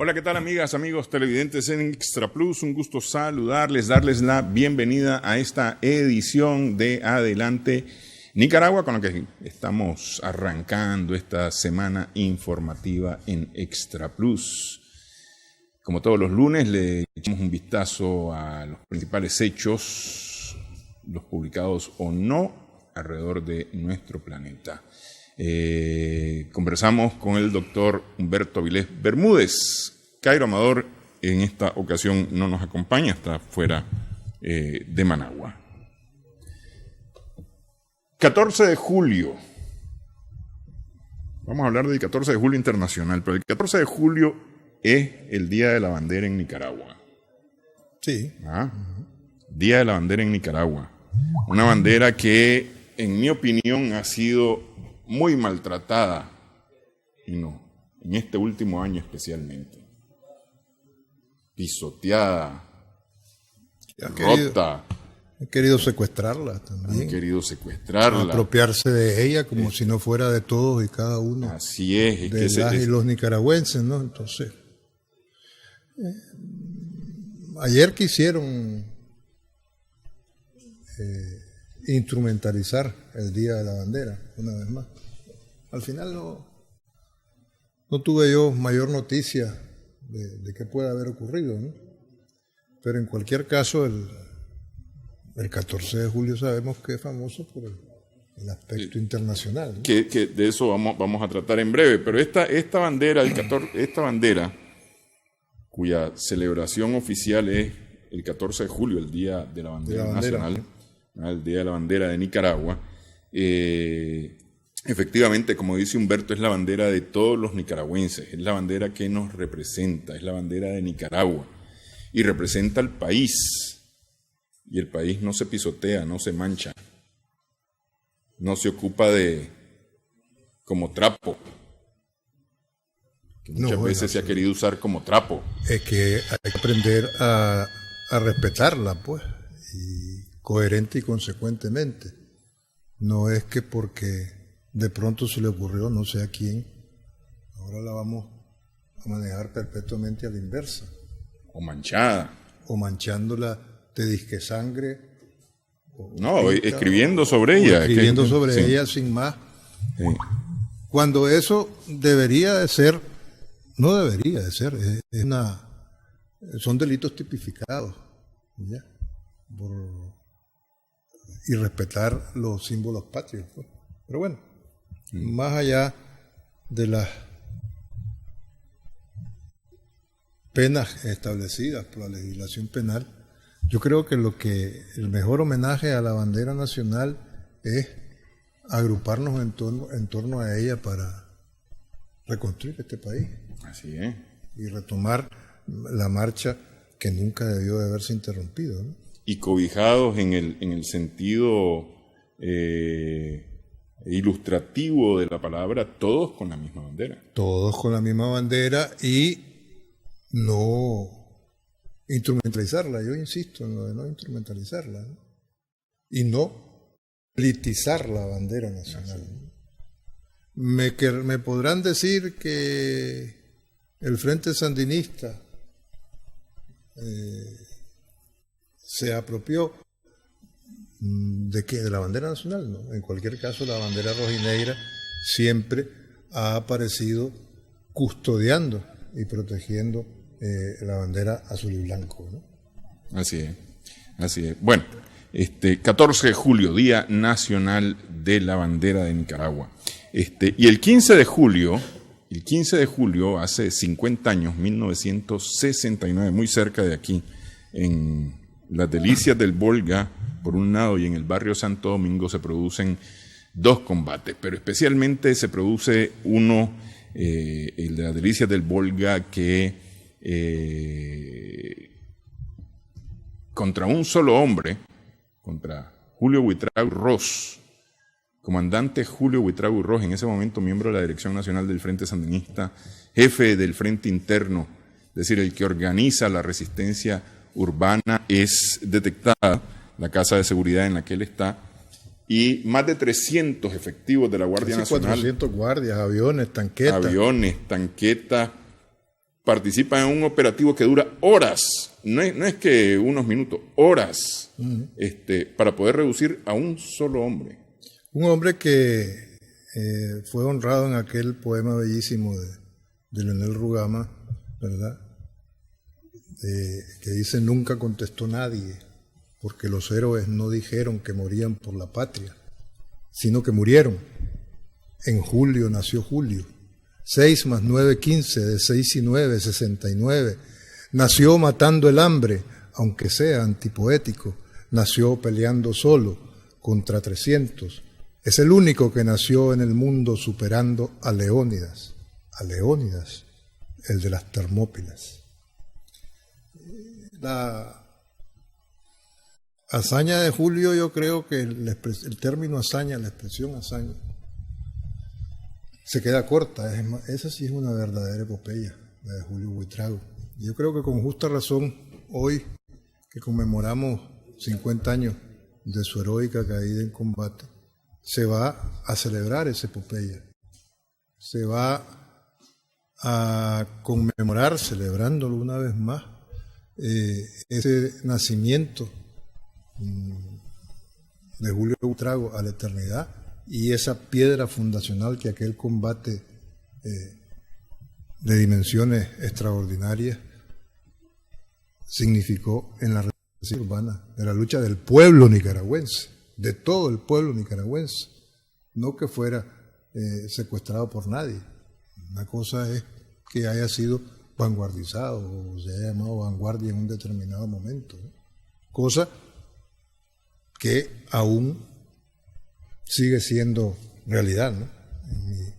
Hola, ¿qué tal amigas, amigos televidentes en Extra Plus? Un gusto saludarles, darles la bienvenida a esta edición de Adelante Nicaragua, con la que estamos arrancando esta semana informativa en Extra Plus. Como todos los lunes, le echamos un vistazo a los principales hechos, los publicados o no, alrededor de nuestro planeta. Conversamos con el doctor Humberto Avilés Bermúdez. Cairo Amador en esta ocasión no nos acompaña, está fuera de Managua. 14 de julio. Vamos a hablar del 14 de julio internacional, pero el 14 de julio es el Día de la Bandera en Nicaragua. Sí. Día de la Bandera en Nicaragua. Una bandera que, en mi opinión, ha sido muy maltratada, y no, en este último año especialmente. Pisoteada, rota. Han querido secuestrarla también. Han querido secuestrarla. Apropiarse de ella como si no fuera de todos y cada uno. Así es. De las y los nicaragüenses, ¿no? Entonces, ayer quisieron instrumentalizar el Día de la Bandera, una vez más. Al final no tuve yo mayor noticia de qué puede haber ocurrido, ¿no? Pero en cualquier caso, el 14 de julio sabemos que es famoso por el aspecto internacional, ¿no? Que de eso vamos a tratar en breve, pero esta bandera, esta bandera, cuya celebración oficial es el 14 de julio, el Día de la Bandera Nacional, ¿no? El Día de la Bandera de Nicaragua, efectivamente, como dice Humberto, es la bandera de todos los nicaragüenses, es la bandera que nos representa, es la bandera de Nicaragua y representa al país. Y el país no se pisotea, no se mancha, no se ocupa como trapo, que muchas veces se ha querido usar como trapo. Es que hay que aprender a respetarla, pues, y coherente y consecuentemente. No es que porque de pronto se le ocurrió no sé a quién, ahora la vamos a manejar perpetuamente a la inversa. O manchada. O manchándola de disque sangre. No, escribiendo sobre ella. Escribiendo sobre ella sin más. Sí. Cuando eso debería de ser, no debería de ser, son delitos tipificados, ¿ya? Y respetar los símbolos patrios, pues. Pero bueno, más allá de las penas establecidas por la legislación penal, yo creo que el mejor homenaje a la bandera nacional es agruparnos en torno a ella para reconstruir este país. Así es. Y retomar la marcha que nunca debió de haberse interrumpido, ¿no? Y cobijados en el sentido ilustrativo de la palabra, todos con la misma bandera. Todos con la misma bandera y no instrumentalizarla. Yo insisto en lo de no instrumentalizarla, ¿no? Y no politizar la bandera nacional. Me podrán decir que el Frente Sandinista se apropió de la bandera nacional, ¿no? En cualquier caso, la bandera rojinegra siempre ha aparecido custodiando y protegiendo la bandera azul y blanco, ¿no? Así es, así es. Bueno, 14 de julio, Día Nacional de la Bandera de Nicaragua. Y el 15 de julio, hace 50 años, 1969, muy cerca de aquí, en las Delicias del Volga, por un lado, y en el barrio Santo Domingo se producen dos combates, pero especialmente se produce uno, el de las Delicias del Volga, que contra un solo hombre, contra Julio Buitrago Ros, comandante Julio Buitrago Ros, en ese momento miembro de la Dirección Nacional del Frente Sandinista, jefe del Frente Interno, es decir, el que organiza la resistencia urbana, es detectada la casa de seguridad en la que él está, y más de 300 efectivos de la Guardia Nacional. 400 guardias, aviones, tanquetas, participan en un operativo que dura horas, no es que unos minutos, horas, para poder reducir a un solo hombre. Un hombre que fue honrado en aquel poema bellísimo de Leonel Rugama, ¿verdad? Que dice: nunca contestó nadie, porque los héroes no dijeron que morían por la patria, sino que murieron. En julio nació Julio. 6 más 9, 15, de 6 y 9, 69. Nació matando el hambre, aunque sea antipoético. Nació peleando solo contra 300. Es el único que nació en el mundo superando a Leónidas. A Leónidas, el de las Termópilas. La hazaña de Julio, yo creo que el término hazaña, la expresión hazaña, se queda corta. Esa sí es una verdadera epopeya, la de Julio Buitrago. Yo creo que con justa razón, hoy que conmemoramos 50 años de su heroica caída en combate, se va a celebrar esa epopeya. Se va a conmemorar, celebrándolo una vez más, ese nacimiento de Julio Buitrago a la eternidad, y esa piedra fundacional que aquel combate de dimensiones extraordinarias significó en la resistencia urbana, de la lucha del pueblo nicaragüense, de todo el pueblo nicaragüense, no que fuera secuestrado por nadie. Una cosa es que haya sido vanguardizado o se haya llamado vanguardia en un determinado momento, ¿no? Cosa que aún sigue siendo realidad, ¿no? En mi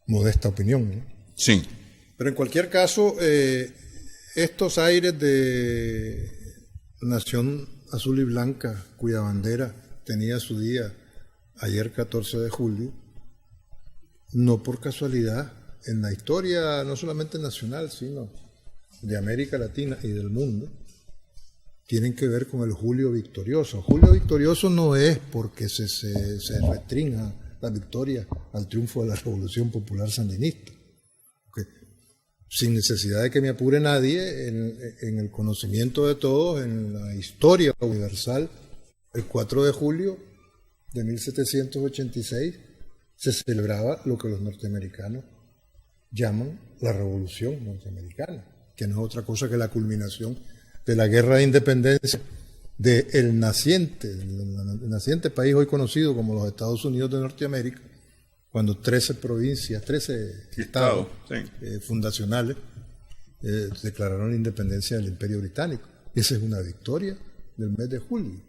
modesta opinión, ¿no? Sí. Pero en cualquier caso, estos aires de nación azul y blanca, cuya bandera tenía su día ayer 14 de julio, no por casualidad, en la historia no solamente nacional, sino de América Latina y del mundo, tienen que ver con el Julio Victorioso. Julio Victorioso no es porque se restrinja la victoria al triunfo de la Revolución Popular Sandinista. Okay. Sin necesidad de que me apure nadie, en el conocimiento de todos, en la historia universal, el 4 de julio de 1786 se celebraba lo que los norteamericanos llaman la Revolución Norteamericana, que no es otra cosa que la culminación de la guerra de independencia del naciente país hoy conocido como los Estados Unidos de Norteamérica, cuando 13 provincias, 13 estados fundacionales declararon la independencia del Imperio Británico. Esa es una victoria del mes de julio.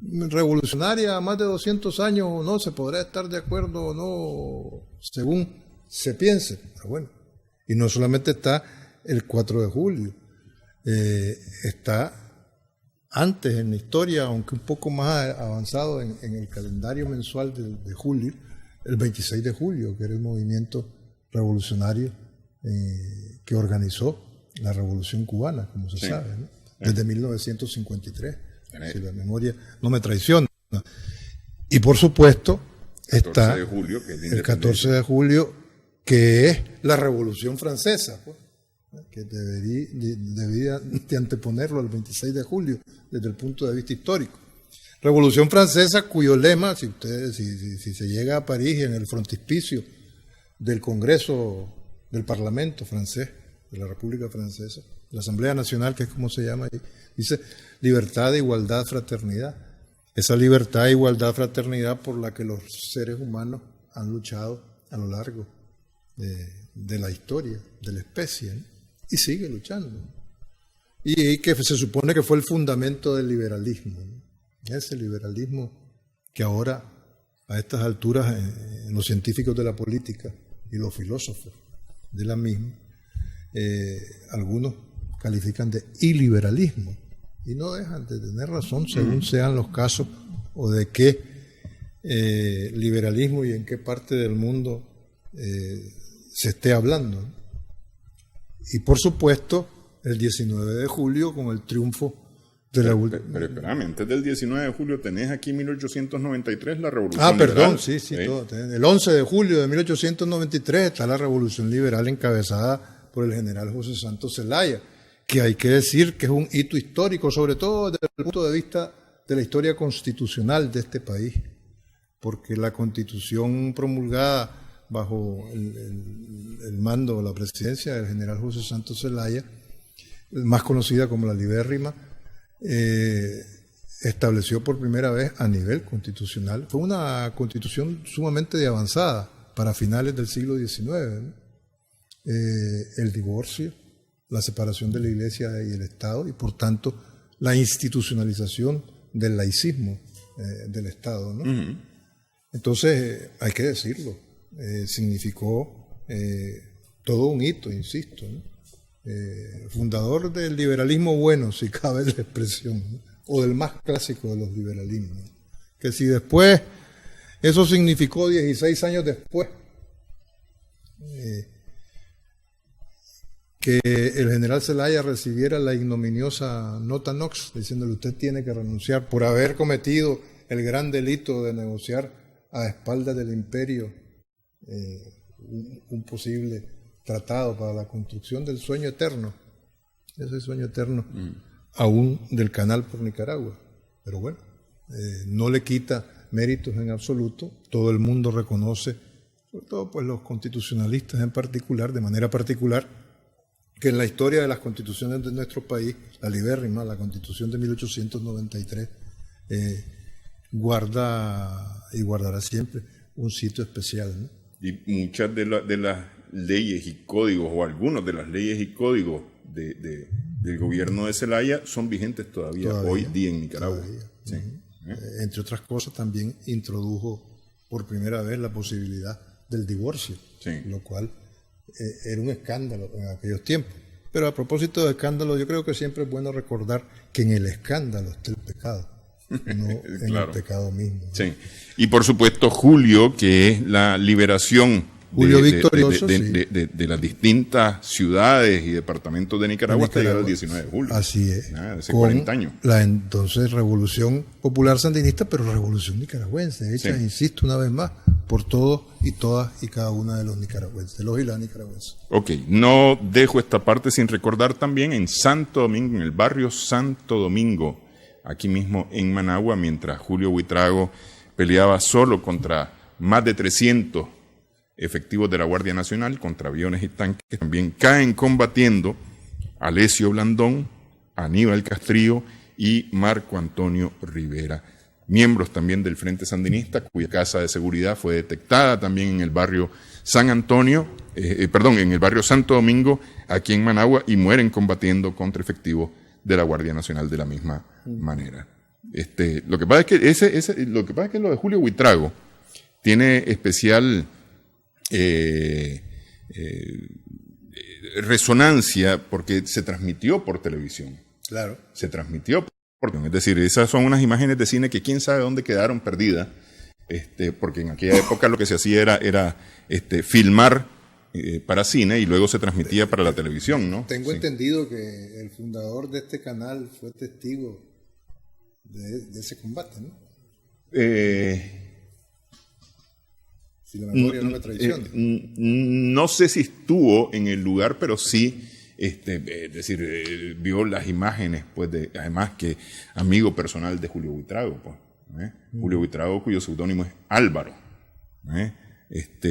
Revolucionaria a más de 200 años o no, se podrá estar de acuerdo o no, según se piense, pero bueno. Y no solamente está el 4 de julio, está antes en la historia, aunque un poco más avanzado en el calendario mensual de julio, el 26 de julio, que era el movimiento revolucionario que organizó la Revolución Cubana, como se sabe, ¿no? Desde 1953, si la memoria no me traiciona. Y por supuesto está el 14 de julio, que es la Revolución Francesa, pues, que debía de anteponerlo al 26 de julio desde el punto de vista histórico. Revolución Francesa, cuyo lema, si se llega a París, en el frontispicio del Congreso del Parlamento francés, de la República Francesa, la Asamblea Nacional, que es como se llama ahí, dice libertad, igualdad, fraternidad. Esa libertad, igualdad, fraternidad por la que los seres humanos han luchado a lo largo de la historia de la especie, ¿no? Y sigue luchando. Y que se supone que fue el fundamento del liberalismo, ¿no? Ese liberalismo que ahora, a estas alturas, los científicos de la política y los filósofos de la misma, algunos califican de iliberalismo, y no dejan de tener razón según sean los casos o de qué liberalismo y en qué parte del mundo se esté hablando, ¿no? Y por supuesto el 19 de julio con el triunfo Pero espérame, antes del 19 de julio tenés aquí 1893 la Revolución Liberal. Perdón, sí, todo. El 11 de julio de 1893 está la Revolución Liberal encabezada por el general José Santos Zelaya, que hay que decir que es un hito histórico, sobre todo desde el punto de vista de la historia constitucional de este país, porque la Constitución promulgada bajo el mando o la presidencia del general José Santos Zelaya, más conocida como la Libérrima, estableció por primera vez a nivel constitucional. Fue una constitución sumamente de avanzada para finales del siglo XIX, ¿no? El divorcio, la separación de la Iglesia y el Estado, y por tanto la institucionalización del laicismo del Estado, ¿no? Uh-huh. Entonces, hay que decirlo, significó todo un hito, insisto, ¿no? Fundador del liberalismo bueno, si cabe la expresión, ¿no? O del más clásico de los liberalismos, ¿no? Que si después, eso significó 16 años después, que el general Zelaya recibiera la ignominiosa nota Knox, diciéndole: usted tiene que renunciar por haber cometido el gran delito de negociar a espaldas del imperio un posible tratado para la construcción del sueño eterno, ese sueño eterno aún del canal por Nicaragua. Pero bueno, no le quita méritos en absoluto. Todo el mundo reconoce, sobre todo pues los constitucionalistas en particular, de manera particular, que en la historia de las constituciones de nuestro país, la libérrima, la Constitución de 1893, guarda y guardará siempre un sitio especial, ¿no? Y muchas de las leyes y códigos, o algunas de las leyes y códigos del gobierno de Zelaya son vigentes todavía hoy día en Nicaragua. Sí. Entre otras cosas, también introdujo por primera vez la posibilidad del divorcio, sí, lo cual era un escándalo en aquellos tiempos. Pero a propósito de escándalo, yo creo que siempre es bueno recordar que en el escándalo está el pecado, no en claro, el pecado mismo, ¿no? Sí. Y por supuesto Julio, que es la liberación de las distintas ciudades y departamentos de Nicaragua hasta llegar al 19 de julio. Así es. Hace 40 años. La entonces Revolución Popular Sandinista, pero Revolución Nicaragüense, hecha, sí, insisto una vez más, por todos y todas y cada una de los nicaragüenses, de los y las nicaragüenses. Ok, no dejo esta parte sin recordar también en Santo Domingo, en el barrio Santo Domingo, aquí mismo en Managua, mientras Julio Buitrago peleaba solo contra más de 300 efectivos de la Guardia Nacional, contra aviones y tanques, también caen combatiendo Alessio Blandón, Aníbal Castrillo y Marco Antonio Rivera, miembros también del Frente Sandinista, cuya casa de seguridad fue detectada también en el barrio San Antonio, en el barrio Santo Domingo, aquí en Managua, y mueren combatiendo contra efectivos de la Guardia Nacional de la misma manera. Lo que pasa es que lo de Julio Buitrago tiene especial resonancia porque se transmitió por televisión. Claro. Se transmitió por televisión. Es decir, esas son unas imágenes de cine que quién sabe dónde quedaron perdidas, porque en aquella época lo que se hacía era filmar para cine y luego se transmitía para la televisión, ¿no? Tengo entendido que el fundador de este canal fue testigo de ese combate, ¿no? Si la memoria no me traiciona. No sé si estuvo en el lugar, pero sí, vio las imágenes, pues, además que amigo personal de Julio Buitrago, pues, Julio Buitrago, cuyo seudónimo es Álvaro,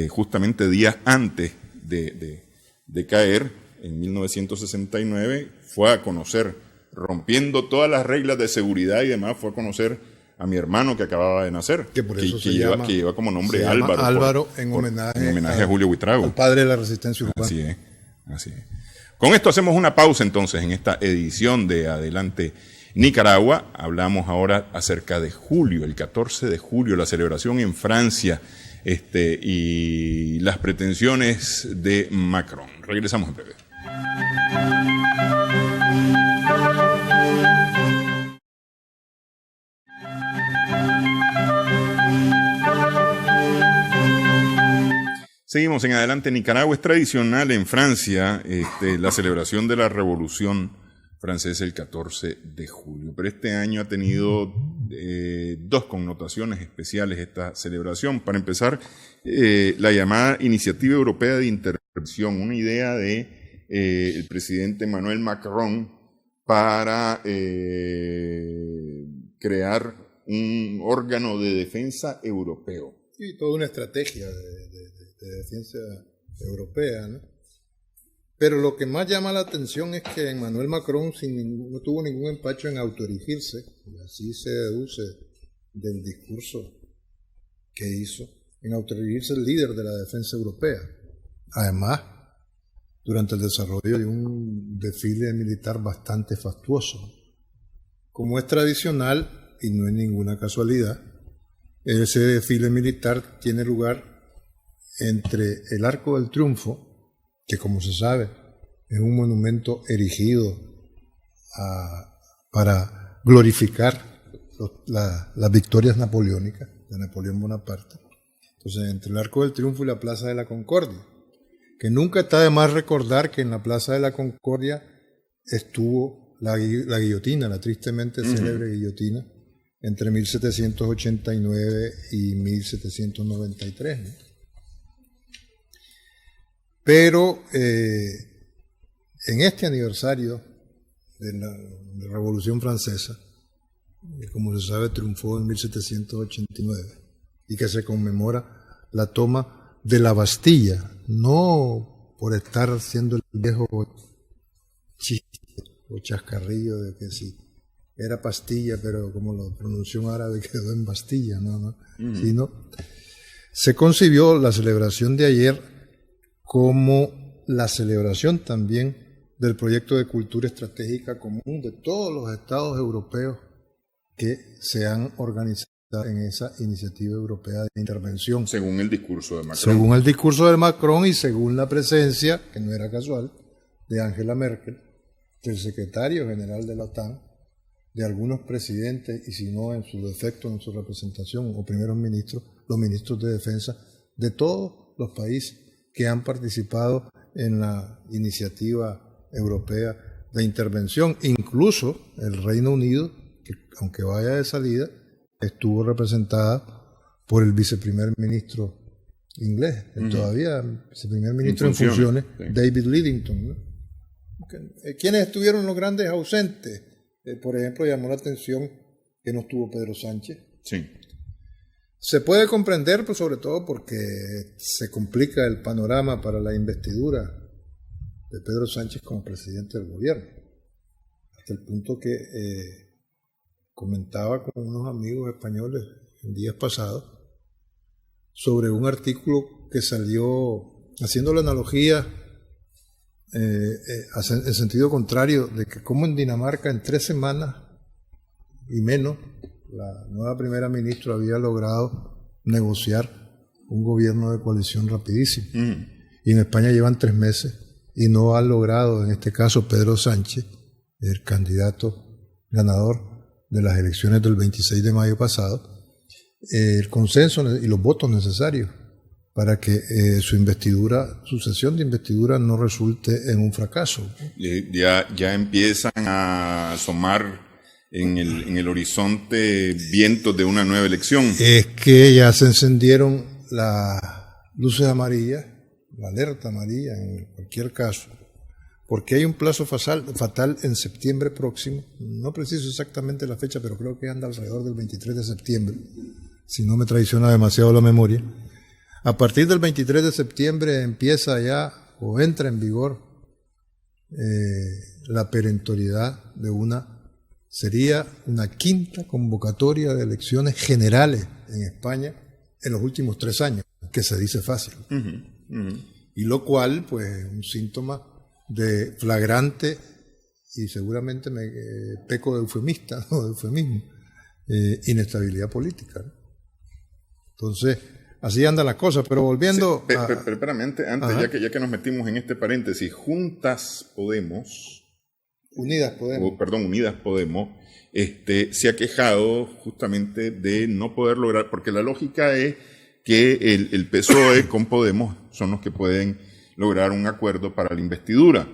justamente días antes de caer, en 1969, fue a conocer, rompiendo todas las reglas de seguridad y demás, fue a conocer a mi hermano que acababa de nacer, que por eso que lleva como nombre Álvaro. Álvaro, en homenaje a Julio Buitrago, al padre de la resistencia urbana. Así es. Con esto hacemos una pausa entonces en esta edición de Adelante Nicaragua. Hablamos ahora acerca de julio, el 14 de julio, la celebración en Francia, y las pretensiones de Macron. Regresamos en breve. Seguimos en Adelante Nicaragua. Es tradicional en Francia la celebración de la Revolución francesa el 14 de julio. Pero este año ha tenido dos connotaciones especiales esta celebración. Para empezar, la llamada Iniciativa Europea de Intervención, una idea de el presidente Emmanuel Macron para crear un órgano de defensa europeo. Y toda una estrategia de defensa europea, ¿no? Pero lo que más llama la atención es que Emmanuel Macron no tuvo ningún empacho en autoerigirse, y así se deduce del discurso que hizo, en autoerigirse el líder de la defensa europea. Además, durante el desarrollo de un desfile militar bastante fastuoso. Como es tradicional, y no es ninguna casualidad, ese desfile militar tiene lugar entre el Arco del Triunfo, que como se sabe es un monumento erigido para glorificar las victorias napoleónicas de Napoleón Bonaparte. Entonces, entre el Arco del Triunfo y la Plaza de la Concordia, que nunca está de más recordar que en la Plaza de la Concordia estuvo la guillotina, la tristemente célebre guillotina, entre 1789 y 1793, ¿no? Pero en este aniversario de la Revolución Francesa, que como se sabe triunfó en 1789, y que se conmemora la toma de la Bastilla, no por estar haciendo el viejo chiste o chascarrillo de que sí, era pastilla, pero como lo pronunció un árabe quedó en Bastilla, sino se concibió la celebración de ayer como la celebración también del proyecto de cultura estratégica común de todos los estados europeos que se han organizado en esa iniciativa europea de intervención. Según el discurso de Macron. Según el discurso de Macron y según la presencia, que no era casual, de Angela Merkel, del secretario general de la OTAN, de algunos presidentes, y si no en su defecto, en su representación, o primeros ministros, los ministros de defensa de todos los países que han participado en la iniciativa europea de intervención. Incluso el Reino Unido, que aunque vaya de salida, estuvo representada por el viceprimer ministro inglés, todavía viceprimer ministro en funciones, sí. David Lidington, ¿no? ¿Quiénes estuvieron los grandes ausentes? Por ejemplo, llamó la atención que no estuvo Pedro Sánchez. Sí. Se puede comprender, pues, sobre todo porque se complica el panorama para la investidura de Pedro Sánchez como presidente del gobierno, hasta el punto que comentaba con unos amigos españoles en días pasados sobre un artículo que salió haciendo la analogía en sentido contrario, de que como en Dinamarca en 3 semanas y menos la nueva primera ministra había logrado negociar un gobierno de coalición rapidísimo. Y en España llevan 3 meses y no ha logrado, en este caso Pedro Sánchez, el candidato ganador de las elecciones del 26 de mayo pasado, el consenso y los votos necesarios para que su sucesión de investidura no resulte en un fracaso. Ya empiezan a asomar en el horizonte vientos de una nueva elección. Es que ya se encendieron las luces amarillas, la alerta amarilla en cualquier caso, porque hay un plazo fatal en septiembre próximo, no preciso exactamente la fecha, pero creo que anda alrededor del 23 de septiembre, si no me traiciona demasiado la memoria. A partir del 23 de septiembre empieza ya o entra en vigor la perentoriedad sería una 5ª convocatoria de elecciones generales en España en los últimos 3 años, que se dice fácil. Y lo cual, pues, es un síntoma de flagrante, y seguramente me peco de eufemista, no de eufemismo, inestabilidad política, ¿no? Entonces, así andan las cosas, pero volviendo sí, pero espérame, antes, ya que nos metimos en este paréntesis, Unidas Podemos, se ha quejado justamente de no poder lograr, porque la lógica es que el PSOE con Podemos son los que pueden lograr un acuerdo para la investidura.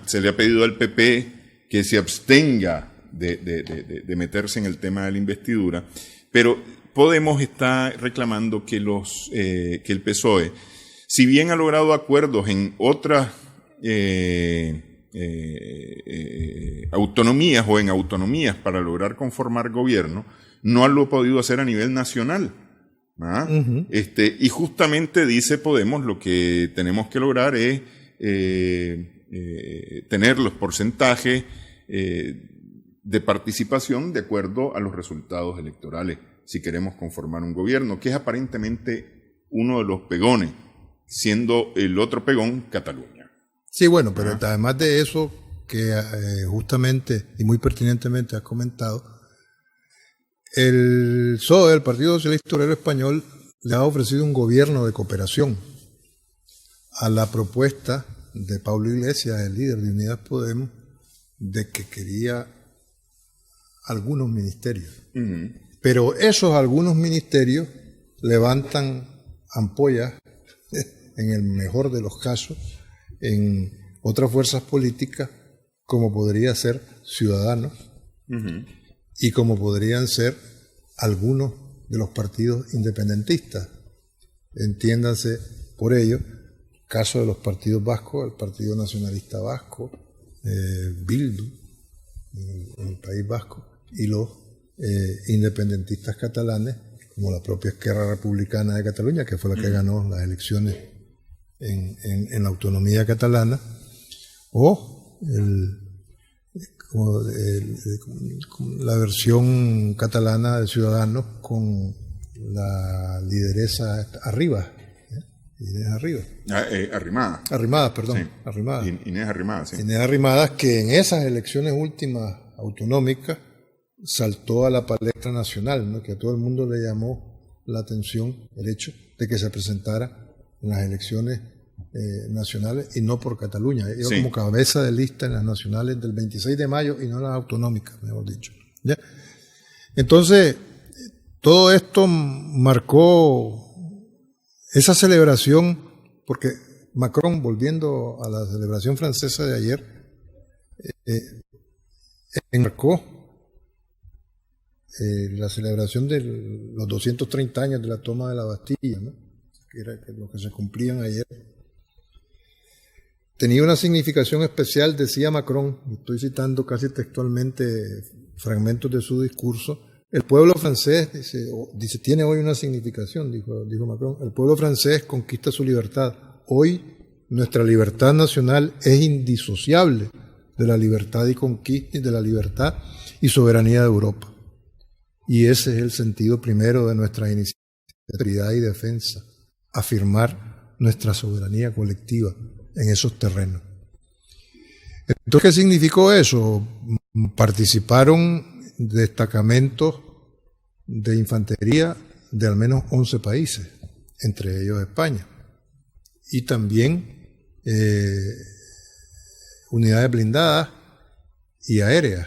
Se le ha pedido al PP que se abstenga de meterse en el tema de la investidura, pero Podemos está reclamando que el PSOE, si bien ha logrado acuerdos en otras autonomías o en autonomías para lograr conformar gobierno, no lo ha podido hacer a nivel nacional. ¿Ah? Uh-huh. Y justamente dice Podemos, lo que tenemos que lograr es tener los porcentajes de participación de acuerdo a los resultados electorales, si queremos conformar un gobierno, que es aparentemente uno de los pegones, siendo el otro pegón Cataluña. Sí, bueno, pero además de eso, que justamente y muy pertinentemente has comentado, el PSOE, el Partido Socialista Obrero Español, le ha ofrecido un gobierno de cooperación a la propuesta de Pablo Iglesias, el líder de Unidas Podemos, de que quería algunos ministerios. Uh-huh. Pero esos algunos ministerios levantan ampollas, en el mejor de los casos, en otras fuerzas políticas, como podría ser Ciudadanos, uh-huh, y como podrían ser algunos de los partidos independentistas. Entiéndanse por ello, caso de los partidos vascos, el Partido Nacionalista Vasco, Bildu, en el País Vasco, y los independentistas catalanes, como la propia Esquerra Republicana de Cataluña, que fue la que ganó las elecciones en la autonomía catalana, o la versión catalana de Ciudadanos con la lideresa Arribas. Inés Arribas. Arrimadas, perdón. Sí. Arrimadas. Inés Arrimadas, sí. Inés Arrimadas, que en esas elecciones últimas autonómicas saltó a la palestra nacional, ¿no? Que a todo el mundo le llamó la atención el hecho de que se presentara en las elecciones nacionales y no por Cataluña. Iba sí, como cabeza de lista en las nacionales del 26 de mayo y no en las autonómicas, mejor dicho. ¿Ya? Entonces, todo esto marcó esa celebración, porque Macron, volviendo a la celebración francesa de ayer, enmarcó la celebración de los 230 años de la toma de la Bastilla, ¿no? Que era lo que se cumplían ayer. Tenía una significación especial, decía Macron, estoy citando casi textualmente fragmentos de su discurso. El pueblo francés, dice, tiene hoy una significación, dijo Macron. El pueblo francés conquista su libertad. Hoy nuestra libertad nacional es indisociable de la libertad y conquista, de la libertad y soberanía de Europa. Y ese es el sentido primero de nuestra iniciativa y defensa, afirmar nuestra soberanía colectiva en esos terrenos. Entonces, ¿qué significó eso? Participaron destacamentos de infantería de al menos 11 países, entre ellos España, y también unidades blindadas y aéreas.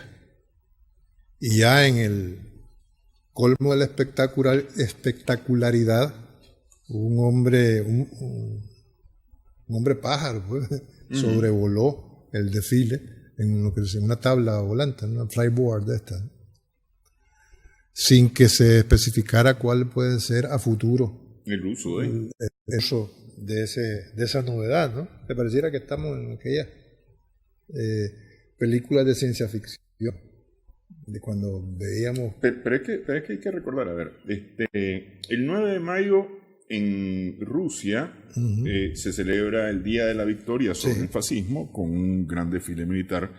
Y ya en el colmo de la espectacularidad, un hombre pájaro, pues, sobrevoló el desfile en lo que se llama una tabla volante, una flyboard de esta, sin que se especificara cuál puede ser a futuro el uso de esa novedad, ¿no? Me pareciera que estamos en aquellas películas de ciencia ficción, de cuando veíamos... Pero es que hay que recordar, a ver, el 9 de mayo en Rusia uh-huh, se celebra el Día de la Victoria sobre el fascismo con un gran desfile militar,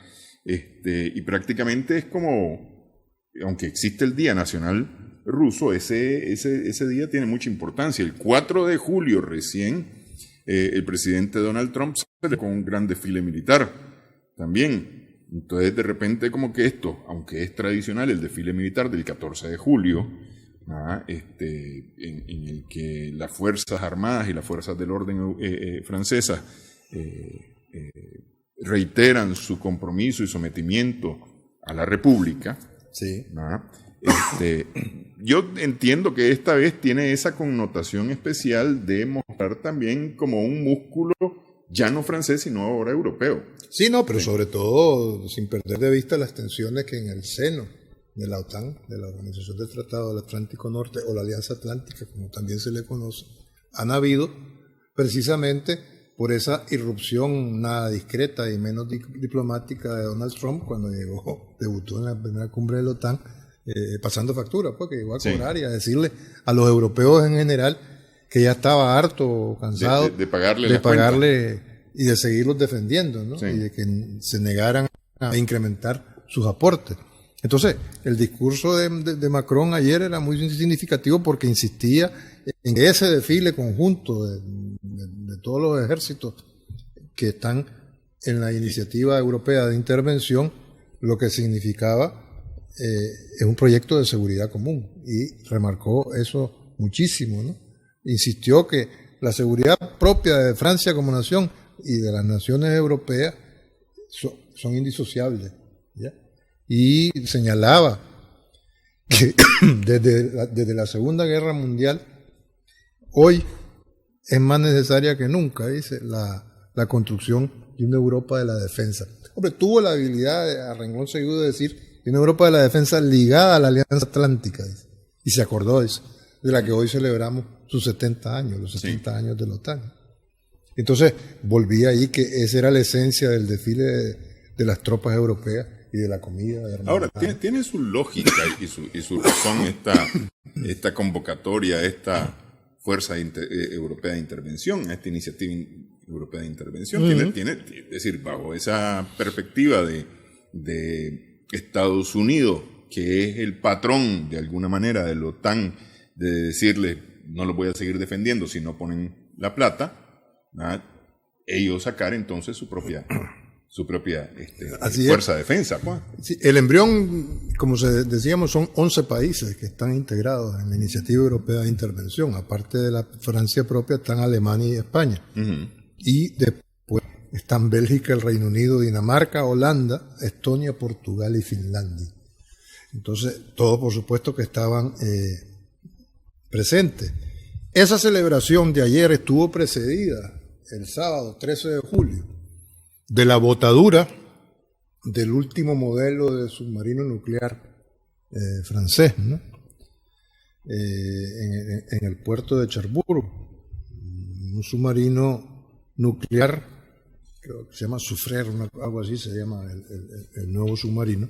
y prácticamente es como, aunque existe el Día Nacional Ruso, ese día tiene mucha importancia. El 4 de julio recién el presidente Donald Trump sale con un gran desfile militar también. Entonces de repente como que esto, aunque es tradicional el desfile militar del 14 de julio, en el que las Fuerzas Armadas y las Fuerzas del Orden francesas reiteran su compromiso y sometimiento a la República. Sí. Yo entiendo que esta vez tiene esa connotación especial de mostrar también como un músculo ya no francés, sino ahora europeo. Sí, no, pero sobre todo sin perder de vista las tensiones que en el seno de la OTAN, de la Organización del Tratado del Atlántico Norte o la Alianza Atlántica, como también se le conoce, han habido precisamente por esa irrupción nada discreta y menos diplomática de Donald Trump cuando debutó en la primera cumbre de la OTAN, pasando factura, porque llegó a cobrar y a decirle a los europeos en general que ya estaba harto, cansado de pagarle y de seguirlos defendiendo, ¿no? Sí. Y de que se negaran a incrementar sus aportes. Entonces, el discurso de Macron ayer era muy significativo porque insistía en que ese desfile conjunto de todos los ejércitos que están en la iniciativa europea de intervención, lo que significaba es un proyecto de seguridad común, y remarcó eso muchísimo, ¿no? Insistió que la seguridad propia de Francia como nación y de las naciones europeas son indisociables, ¿ya? Y señalaba que desde la Segunda Guerra Mundial, hoy es más necesaria que nunca, dice, la construcción de una Europa de la defensa. Hombre, tuvo la habilidad, a renglón seguido, de decir, de una Europa de la defensa ligada a la Alianza Atlántica, dice, y se acordó, dice, de la que hoy celebramos sus 70 años, los 70 años de la OTAN. Entonces, volví ahí que esa era la esencia del desfile de las tropas europeas y de la comida. Ahora, tiene su lógica y su razón esta convocatoria, esta Fuerza Europea de Intervención, esta iniciativa europea de intervención. Es decir, bajo esa perspectiva de Estados Unidos, que es el patrón de alguna manera de la OTAN, de decirle no lo voy a seguir defendiendo si no ponen la plata, ellos sacar entonces su propia fuerza de defensa. Pues. Sí, el embrión, como decíamos, son 11 países que están integrados en la Iniciativa Europea de Intervención. Aparte de la Francia propia, están Alemania y España. Uh-huh. Y después están Bélgica, el Reino Unido, Dinamarca, Holanda, Estonia, Portugal y Finlandia. Entonces, todos por supuesto que estaban presentes. Esa celebración de ayer estuvo precedida el sábado 13 de julio de la botadura del último modelo de submarino nuclear francés, ¿no? En el puerto de Cherbourg, un submarino nuclear, creo que se llama Soufrière, algo así se llama el nuevo submarino.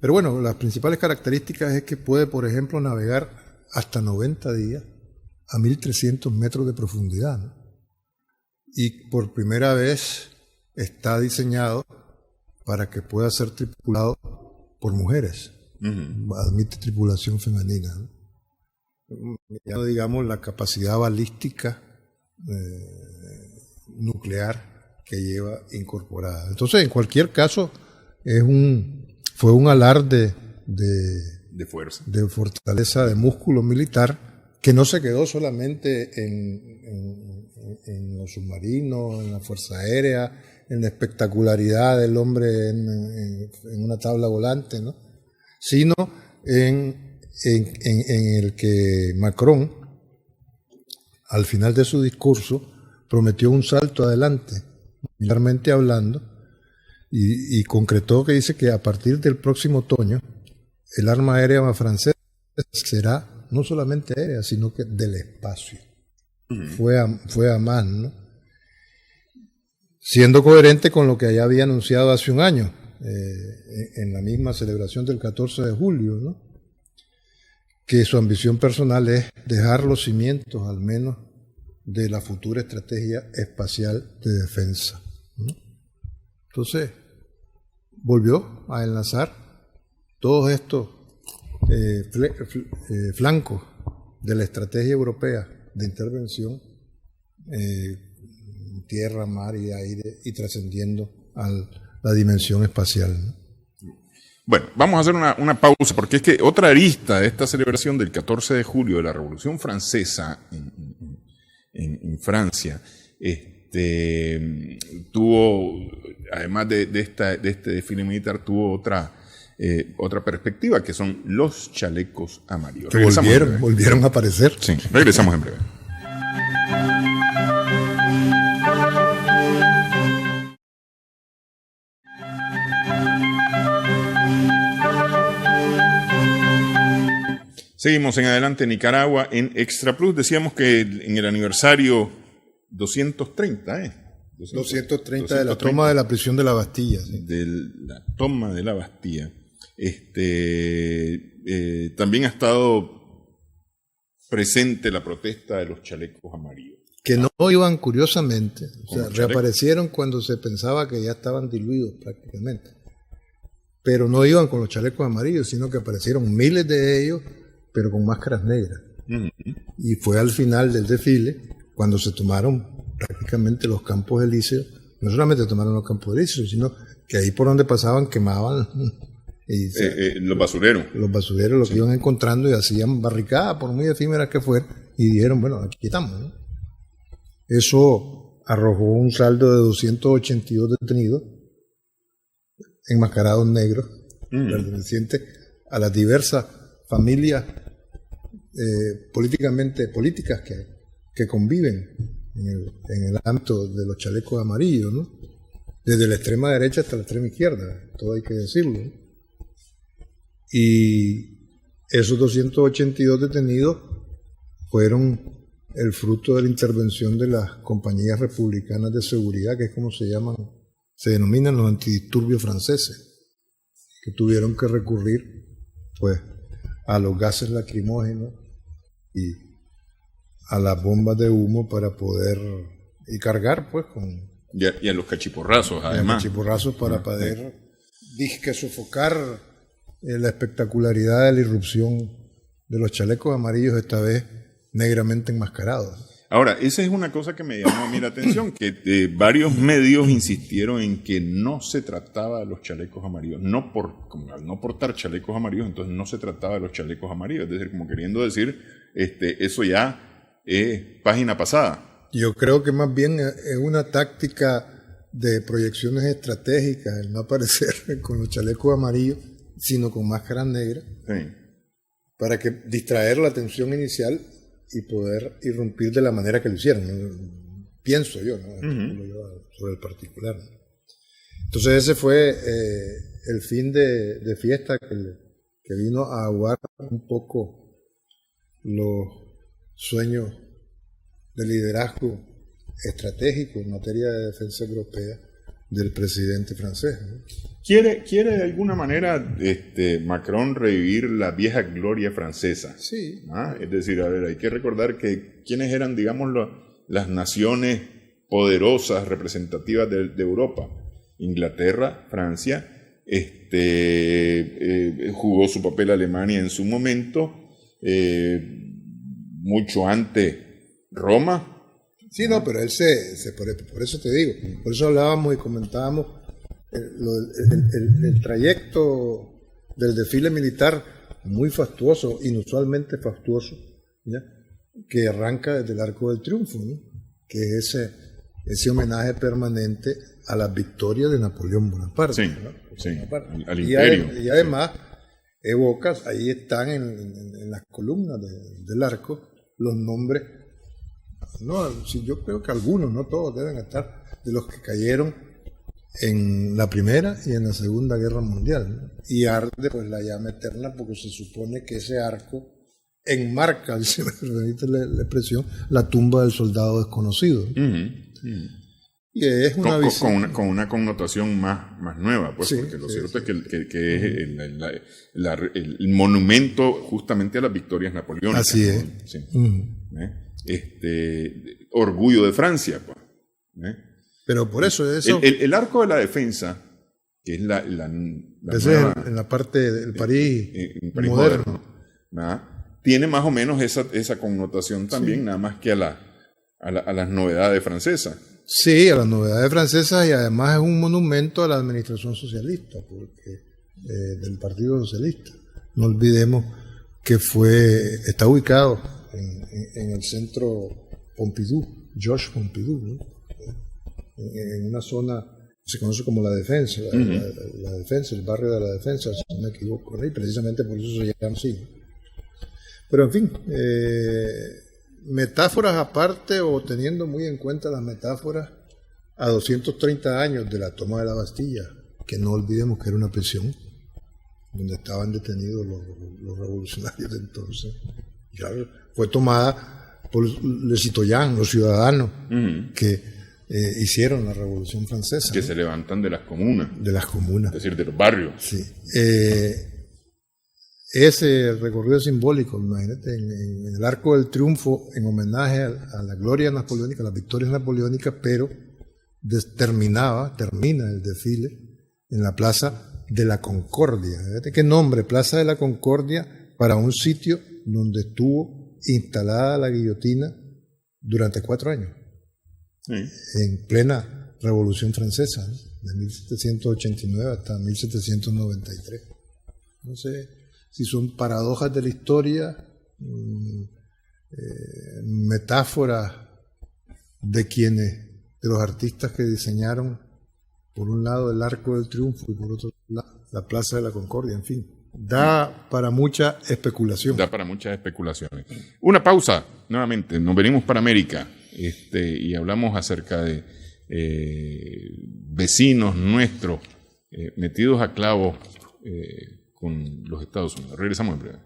Pero bueno, las principales características es que puede, por ejemplo, navegar hasta 90 días a 1.300 metros de profundidad, ¿no? Y por primera vez está diseñado para que pueda ser tripulado por mujeres. Uh-huh. Admite tripulación femenina, ¿no? Ya digamos la capacidad balística nuclear que lleva incorporada. Entonces, en cualquier caso, fue un alarde de fuerza, de fortaleza, de músculo militar, que no se quedó solamente en los submarinos, en la fuerza aérea, en la espectacularidad del hombre en una tabla volante, ¿no? Sino en el que Macron, al final de su discurso, prometió un salto adelante, militarmente hablando, y concretó que dice que a partir del próximo otoño, el arma aérea francesa será no solamente aérea, sino que del espacio. Uh-huh. Fue a más, ¿no? Siendo coherente con lo que ya había anunciado hace un año, en la misma celebración del 14 de julio, ¿no? Que su ambición personal es dejar los cimientos, al menos, de la futura estrategia espacial de defensa, ¿no? Entonces, volvió a enlazar todos estos flancos de la estrategia europea de intervención, tierra, mar y aire, y trascendiendo a la dimensión espacial, ¿no? Bueno, vamos a hacer una pausa, porque es que otra arista de esta celebración del 14 de julio de la Revolución Francesa en Francia, tuvo, además de este desfile militar, tuvo otra perspectiva, que son los chalecos amarillos. Volvieron a aparecer. Sí, regresamos en breve. Seguimos en adelante, Nicaragua. En Extra Plus decíamos que en el aniversario 230, 230 de la toma de la prisión de la Bastilla. Sí. De la toma de la Bastilla. También ha estado presente la protesta de los chalecos amarillos. Que no iban curiosamente, o sea, reaparecieron cuando se pensaba que ya estaban diluidos prácticamente. Pero no iban con los chalecos amarillos, sino que aparecieron miles de ellos, pero con máscaras negras. Uh-huh. Y fue al final del desfile, cuando se tomaron prácticamente los campos elíseos. No solamente tomaron los campos elíseos, sino que ahí por donde pasaban quemaban los basureros. Los basureros, los que iban encontrando, y hacían barricadas, por muy efímeras que fueran, y dijeron, bueno, aquí estamos, ¿no? Eso arrojó un saldo de 282 detenidos, enmascarados negros, pertenecientes a las diversas familias políticas que conviven en el ámbito de los chalecos amarillos, ¿no? Desde la extrema derecha hasta la extrema izquierda, todo hay que decirlo, ¿no? Y esos 282 detenidos fueron el fruto de la intervención de las compañías republicanas de seguridad, que es como se denominan los antidisturbios franceses, que tuvieron que recurrir pues a los gases lacrimógenos y a las bombas de humo para poder y cargar pues con y a los cachiporrazos, además. Para poder disque sofocar la espectacularidad de la irrupción de los chalecos amarillos, esta vez negramente enmascarados. Ahora, esa es una cosa que me llamó a mí la atención, que varios medios insistieron en que no se trataba de los chalecos amarillos, como al no portar chalecos amarillos, entonces no se trataba de los chalecos amarillos, es decir, como queriendo decir, eso ya es página pasada. Yo creo que más bien es una táctica de proyecciones estratégicas, el no aparecer con los chalecos amarillos, sino con máscaras negras, sí, para que distraer la atención inicial y poder irrumpir de la manera que lo hicieron, ¿no? Pienso yo, ¿no? Sobre el particular, ¿no? Entonces ese fue el fin de fiesta que vino a aguar un poco los sueños de liderazgo estratégico en materia de defensa europea del presidente francés, ¿no? ¿Quiere de alguna manera Macron revivir la vieja gloria francesa? Sí. ¿Ah? Es decir, a ver, hay que recordar que quiénes eran, digamos, las naciones poderosas, representativas de Europa. Inglaterra, Francia, jugó su papel Alemania en su momento, mucho antes Roma. Sí, no, pero él por eso te digo, por eso hablábamos y comentábamos el trayecto del desfile militar muy fastuoso, inusualmente fastuoso, ¿ya? Que arranca desde el Arco del Triunfo, ¿no? Que es ese homenaje permanente a las victorias de Napoleón Bonaparte. Sí, ¿no? sí, Bonaparte. al imperio. Y además evocas, ahí están en las columnas del arco los nombres. No, sí, yo creo que algunos, no todos deben estar, de los que cayeron en la Primera y en la Segunda Guerra Mundial, ¿no? Y arde pues la llama eterna porque se supone que ese arco enmarca, si me permite la expresión, la tumba del soldado desconocido. Y es una con una connotación más nueva, pues, sí, porque lo cierto es que es el monumento justamente a las victorias napoleónicas. Así es. ¿no? Orgullo de Francia, pues. Pero por eso el arco de la defensa, que es la nueva, en la parte del París, en París moderno, tiene más o menos esa connotación también, sí, nada más que a las novedades francesas. Sí, a las novedades francesas, y además es un monumento a la administración socialista, porque del Partido Socialista. No olvidemos que está ubicado en el centro Pompidou, Georges Pompidou, ¿no? En una zona que se conoce como La Defensa, la Defensa, el barrio de La Defensa, si no me equivoco, ¿no? Y precisamente por eso se llama así. Pero en fin, metáforas aparte, o teniendo muy en cuenta las metáforas, a 230 años de la toma de la Bastilla, que no olvidemos que era una prisión, donde estaban detenidos los revolucionarios de entonces. Y claro, fue tomada por les citoyens, los ciudadanos que hicieron la Revolución Francesa. Que se levantan de las comunas. De las comunas. Es decir, de los barrios. Sí. Ese recorrido simbólico, imagínate, en el Arco del Triunfo, en homenaje a la gloria napoleónica, a las victorias napoleónicas, pero termina el desfile en la Plaza de la Concordia. Fíjate qué nombre, Plaza de la Concordia, para un sitio donde estuvo instalada la guillotina durante 4 años, sí, en plena Revolución Francesa, ¿no? De 1789 hasta 1793. No sé si son paradojas de la historia, metáforas de los artistas que diseñaron, por un lado el Arco del Triunfo y por otro lado la Plaza de la Concordia, en fin. Da para mucha especulación. Da para muchas especulaciones. Una pausa, nuevamente, nos venimos para América y hablamos acerca de vecinos nuestros metidos a clavo con los Estados Unidos. Regresamos en breve.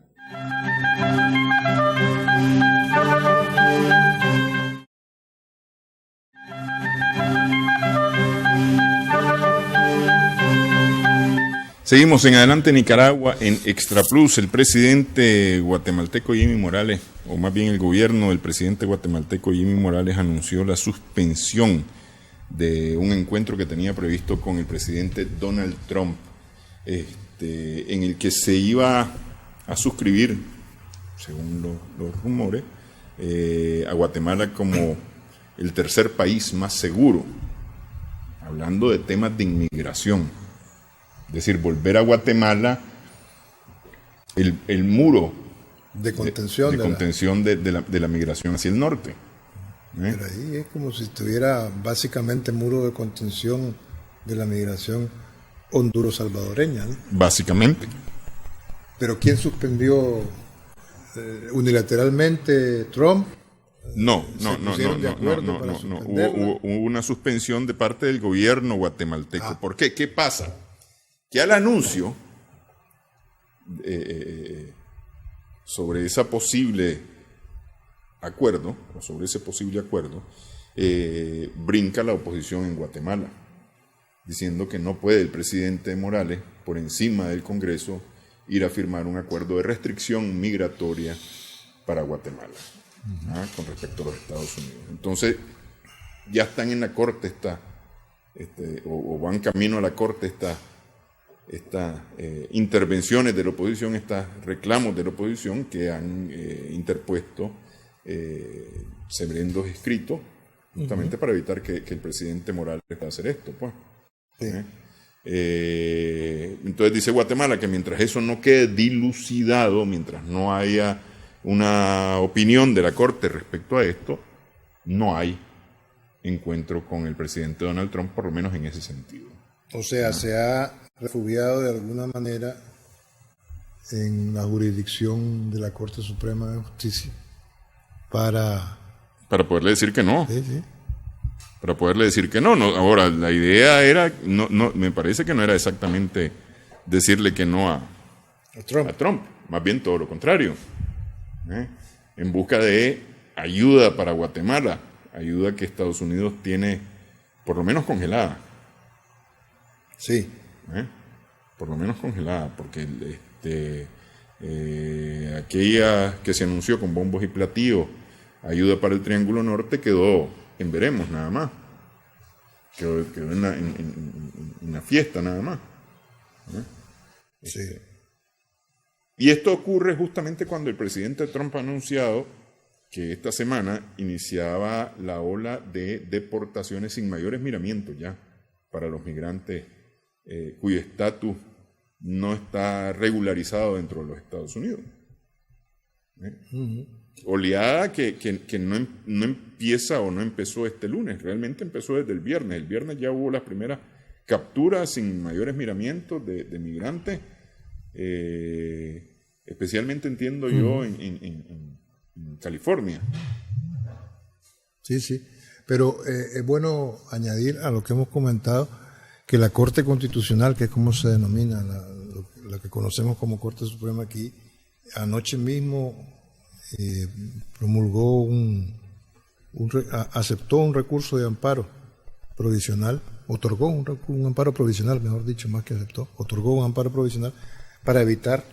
Seguimos en Adelante Nicaragua en Extra Plus. El presidente guatemalteco Jimmy Morales, o más bien el gobierno del presidente guatemalteco Jimmy Morales, anunció la suspensión de un encuentro que tenía previsto con el presidente Donald Trump, en el que se iba a suscribir, según los rumores, a Guatemala como el tercer país más seguro, hablando de temas de inmigración. Es decir, volver a Guatemala el muro de contención, de la migración hacia el norte. Pero ahí es como si estuviera básicamente muro de contención de la migración honduro-salvadoreña, ¿no? Básicamente. ¿Pero quién suspendió unilateralmente? ¿Trump? No. Hubo una suspensión de parte del gobierno guatemalteco. ¿Por qué? ¿Qué pasa? Que al anuncio sobre ese posible acuerdo, brinca la oposición en Guatemala, diciendo que no puede el presidente Morales, por encima del Congreso, ir a firmar un acuerdo de restricción migratoria para Guatemala, con respecto a los Estados Unidos. Entonces, ya están en la corte o van camino a la corte estas intervenciones de la oposición, estos reclamos de la oposición que han interpuesto severendos escritos, justamente para evitar que el presidente Morales pueda hacer esto, pues. Sí. Entonces dice Guatemala que mientras eso no quede dilucidado, mientras no haya una opinión de la Corte respecto a esto, no hay encuentro con el presidente Donald Trump, por lo menos en ese sentido. O sea, se ha refugiado de alguna manera en la jurisdicción de la Corte Suprema de Justicia para poderle decir que no. Sí, sí. Para poderle decir que no. Ahora, la idea era, me parece que no era exactamente decirle que no a Trump, más bien todo lo contrario. En busca de ayuda para Guatemala, ayuda que Estados Unidos tiene por lo menos congelada. Sí. Por lo menos congelada, porque aquella que se anunció con bombos y platillos, ayuda para el Triángulo Norte, quedó en veremos nada más. Quedó en la fiesta nada más. Sí. Y esto ocurre justamente cuando el presidente Trump ha anunciado que esta semana iniciaba la ola de deportaciones sin mayores miramientos ya para los migrantes cuyo estatus no está regularizado dentro de los Estados Unidos. Oleada que no empieza o no empezó este lunes, realmente empezó desde el viernes. El viernes ya hubo las primeras capturas sin mayores miramientos de migrantes, especialmente entiendo yo en California. Sí, sí, pero es bueno añadir a lo que hemos comentado que la Corte Constitucional, que es como se denomina la que conocemos como Corte Suprema aquí, anoche mismo promulgó aceptó un recurso de amparo provisional, otorgó un amparo provisional, mejor dicho, más que aceptó, otorgó un amparo provisional para evitar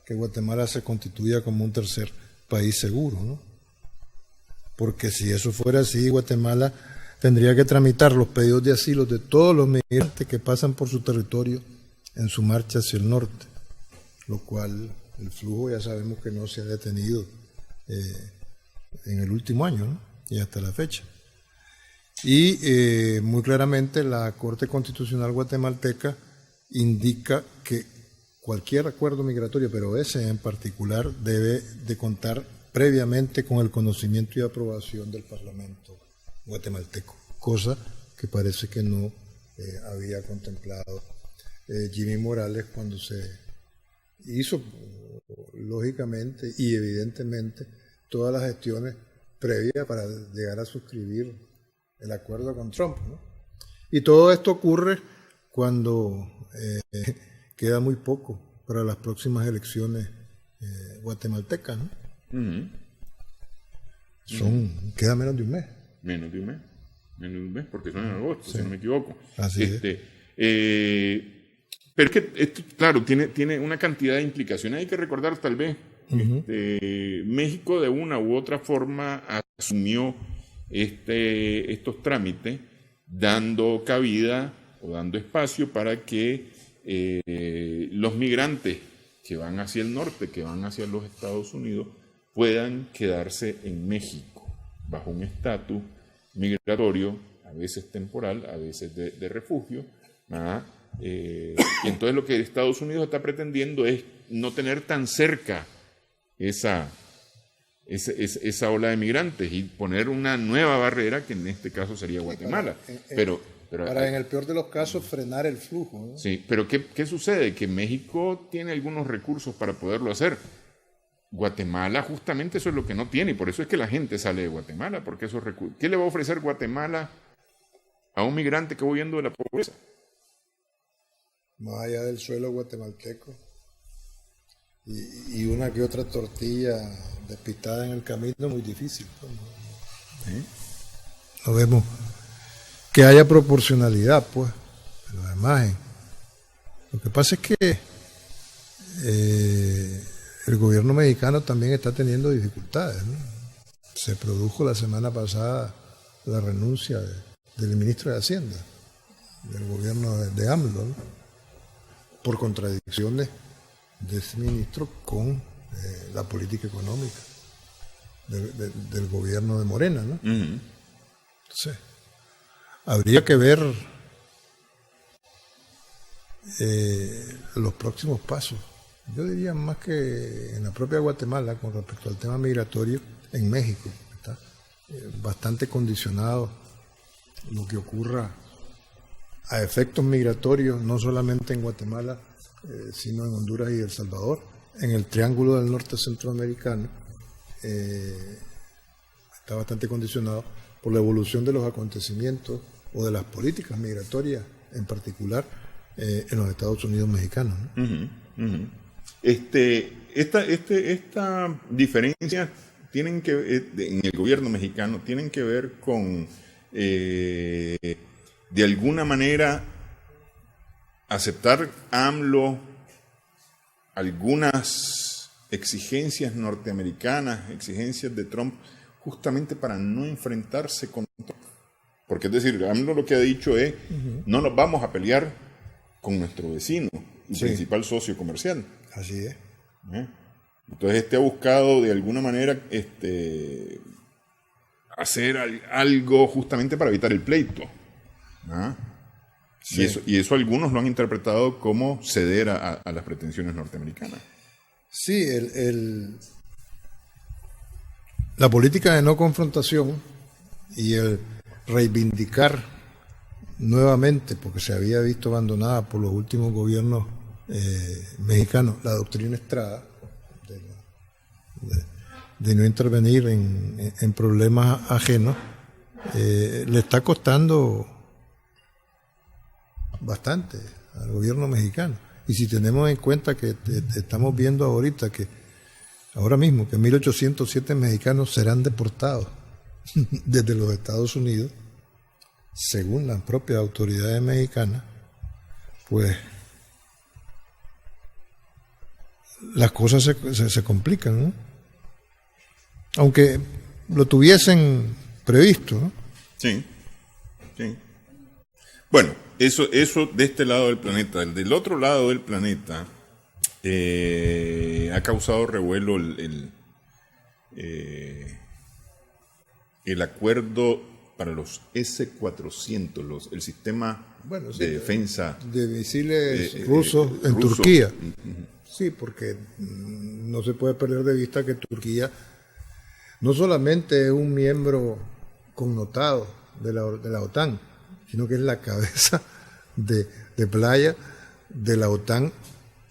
que Guatemala se constituya como un tercer país seguro, ¿no? Porque si eso fuera así, Guatemala tendría que tramitar los pedidos de asilo de todos los migrantes que pasan por su territorio en su marcha hacia el norte, lo cual el flujo ya sabemos que no se ha detenido en el último año, ¿no? Y hasta la fecha. Y muy claramente la Corte Constitucional guatemalteca indica que cualquier acuerdo migratorio, pero ese en particular, debe de contar previamente con el conocimiento y aprobación del Parlamento guatemalteco, cosa que parece que no había contemplado Jimmy Morales cuando se hizo, lógicamente y evidentemente, todas las gestiones previas para llegar a suscribir el acuerdo con Trump, ¿no? Y todo esto ocurre cuando queda muy poco para las próximas elecciones guatemaltecas, ¿no? Queda menos de un mes. Menos de un mes, porque son en agosto, si no me equivoco. Así es. Pero es que esto, claro, tiene una cantidad de implicaciones. Hay que recordar, tal vez, México de una u otra forma asumió estos trámites, dando cabida o dando espacio para que los migrantes que van hacia el norte, que van hacia los Estados Unidos, puedan quedarse en México bajo un estatus migratorio, a veces temporal, a veces de refugio. Y entonces lo que Estados Unidos está pretendiendo es no tener tan cerca esa ola de migrantes y poner una nueva barrera, que en este caso sería Guatemala. Para en el peor de los casos frenar el flujo, ¿no? Sí, pero ¿qué sucede? Que México tiene algunos recursos para poderlo hacer. Guatemala justamente eso es lo que no tiene, y por eso es que la gente sale de Guatemala, porque esos recursos. ¿Qué le va a ofrecer Guatemala a un migrante que va huyendo de la pobreza? Más allá del suelo guatemalteco y una que otra tortilla despistada en el camino, muy difícil, ¿no? No vemos que haya proporcionalidad, pues, pero además lo que pasa es que el gobierno mexicano también está teniendo dificultades, ¿no? Se produjo la semana pasada la renuncia del ministro de Hacienda del gobierno de AMLO, ¿no? Por contradicciones de ese ministro con la política económica del gobierno de Morena, ¿no? Entonces, habría que ver los próximos pasos. Yo diría más que en la propia Guatemala, con respecto al tema migratorio, en México está bastante condicionado lo que ocurra a efectos migratorios, no solamente en Guatemala, sino en Honduras y El Salvador, en el Triángulo del Norte Centroamericano, está bastante condicionado por la evolución de los acontecimientos o de las políticas migratorias en particular en los Estados Unidos mexicanos, ¿no? Esta diferencia tienen que en el gobierno mexicano tienen que ver con de alguna manera aceptar AMLO algunas exigencias norteamericanas, exigencias de Trump, justamente para no enfrentarse con Trump. Porque es decir, AMLO lo que ha dicho es, no nos vamos a pelear con nuestro vecino y principal socio comercial. Así es. Entonces ha buscado de alguna manera hacer algo justamente para evitar el pleito. Sí. Y eso algunos lo han interpretado como ceder a las pretensiones norteamericanas. Sí, la política de no confrontación y el reivindicar nuevamente, porque se había visto abandonada por los últimos gobiernos mexicanos, la doctrina Estrada de no intervenir en problemas ajenos, le está costando bastante al gobierno mexicano. Y si tenemos en cuenta que estamos viendo ahora mismo, que 1.807 mexicanos serán deportados desde los Estados Unidos, según las propias autoridades mexicanas, pues las cosas se complican, ¿no? Aunque lo tuviesen previsto, ¿no? Sí, sí. Bueno, eso de este lado del planeta. Del otro lado del planeta ha causado revuelo el acuerdo para los S-400, el sistema de defensa de misiles rusos en Turquía. Sí, porque no se puede perder de vista que Turquía no solamente es un miembro connotado de la OTAN, sino que es la cabeza de playa de la OTAN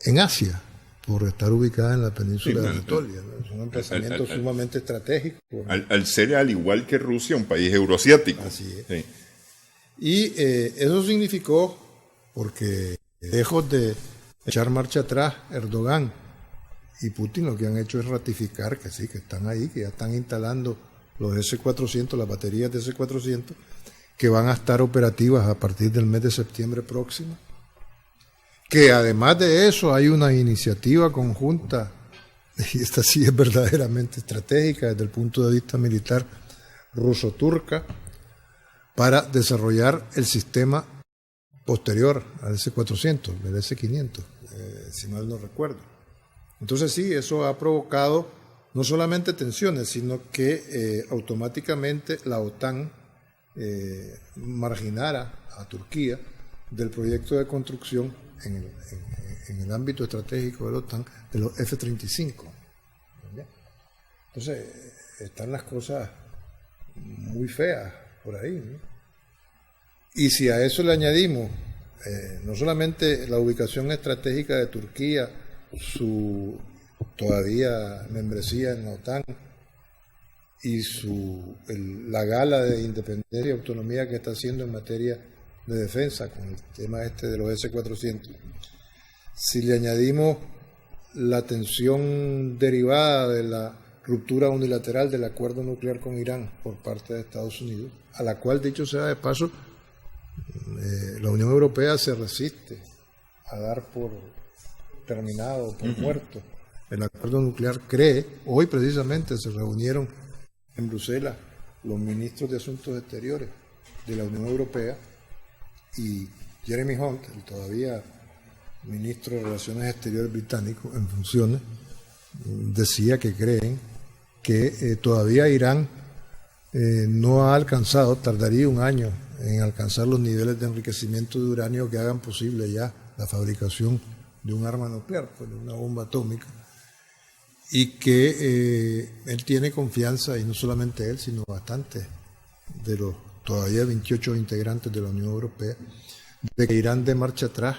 en Asia, por estar ubicada en la península de Anatolia, ¿no? Es un emplazamiento sumamente estratégico. Al ser, al igual que Rusia, un país euroasiático. Así es. Sí. Y eso significó, porque lejos de echar marcha atrás Erdogan y Putin, lo que han hecho es ratificar que sí, que están ahí, que ya están instalando los S-400, las baterías de S-400, que van a estar operativas a partir del mes de septiembre próximo. Que además de eso hay una iniciativa conjunta, y esta sí es verdaderamente estratégica desde el punto de vista militar, ruso-turca, para desarrollar el sistema posterior al S-400, el S-500, si mal no recuerdo. Entonces sí, eso ha provocado no solamente tensiones, sino que automáticamente la OTAN marginara a Turquía del proyecto de construcción en el ámbito estratégico de la OTAN de los F-35. Entonces están las cosas muy feas por ahí, ¿no? Y si a eso le añadimos no solamente la ubicación estratégica de Turquía, su todavía membresía en la OTAN y la gala de independencia y autonomía que está haciendo en materia de defensa con el tema de los S-400, si le añadimos la tensión derivada de la ruptura unilateral del acuerdo nuclear con Irán por parte de Estados Unidos, a la cual, dicho sea de paso, la Unión Europea se resiste a dar por terminado, por muerto el acuerdo nuclear. Hoy precisamente se reunieron en Bruselas los ministros de Asuntos Exteriores de la Unión Europea y Jeremy Hunt, el todavía ministro de Relaciones Exteriores británico en funciones, decía que creen que todavía Irán no ha alcanzado, tardaría un año en alcanzar los niveles de enriquecimiento de uranio que hagan posible ya la fabricación de un arma nuclear, pues de una bomba atómica, y que él tiene confianza, y no solamente él, sino bastante de los todavía 28 integrantes de la Unión Europea, de que Irán dé marcha atrás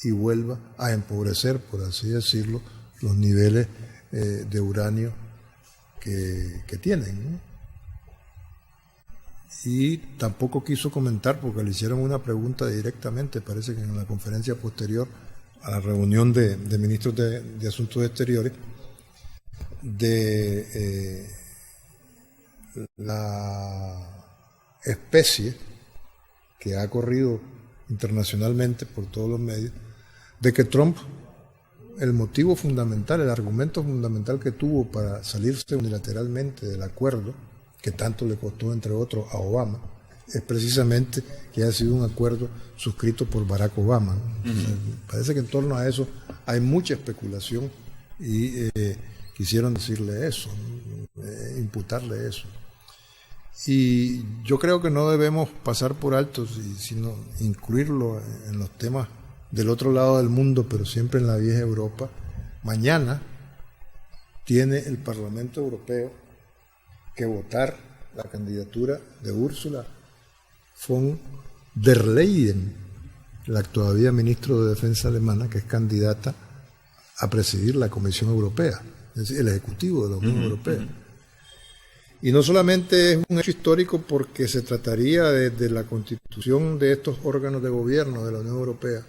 y vuelva a empobrecer, por así decirlo, los niveles de uranio que tienen, ¿no? Y tampoco quiso comentar, porque le hicieron una pregunta directamente, parece que en la conferencia posterior a la reunión de ministros de Asuntos Exteriores, de la especie que ha corrido internacionalmente por todos los medios, de que Trump, el motivo fundamental, el argumento fundamental que tuvo para salirse unilateralmente del acuerdo, que tanto le costó, entre otros, a Obama, es precisamente que ha sido un acuerdo suscrito por Barack Obama, ¿no? Entonces, parece que en torno a eso hay mucha especulación y quisieron decirle eso, imputarle eso. Y yo creo que no debemos pasar por alto, sino incluirlo en los temas del otro lado del mundo, pero siempre en la vieja Europa. Mañana tiene el Parlamento Europeo que votar la candidatura de Ursula von der Leyen, la todavía ministro de Defensa alemana, que es candidata a presidir la Comisión Europea, es decir, el Ejecutivo de la Unión Europea. Y no solamente es un hecho histórico porque se trataría de la constitución de estos órganos de gobierno de la Unión Europea,